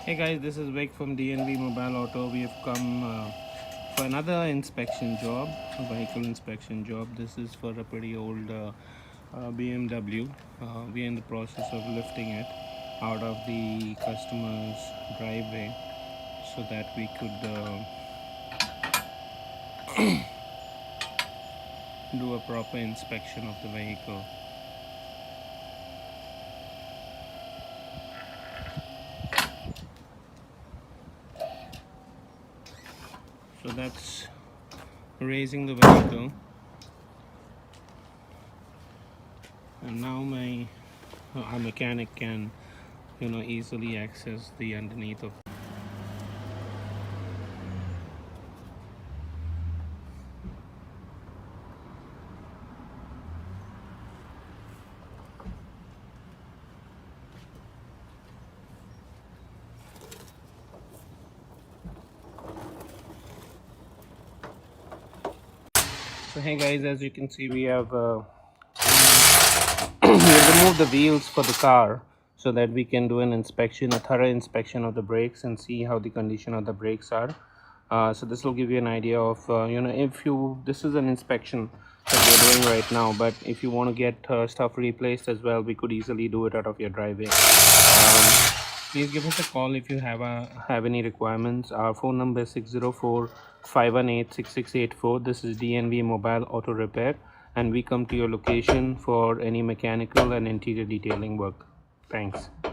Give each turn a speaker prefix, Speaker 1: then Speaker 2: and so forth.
Speaker 1: Hey guys, this is Vic from DNV Mobile Auto. We have come for another inspection job, a vehicle inspection job. This is for a pretty old BMW. We are in the process of lifting it out of the customer's driveway so that we could do a proper inspection of the vehicle. So that's raising the vehicle, and now our mechanic can easily access the underneath of. So hey guys, as you can see, we have we have removed the wheels for the car so that we can do an inspection, a thorough inspection of the brakes, and see how the condition of the brakes are. So this will give you an idea of if you, this is an inspection that we're doing right now, but if you want to get stuff replaced as well, we could easily do it out of your driveway. Please give us a call if you have any requirements. Our phone number is 604-518-6684. This is DNV Mobile Auto Repair, and we come to your location for any mechanical and interior detailing work. Thanks.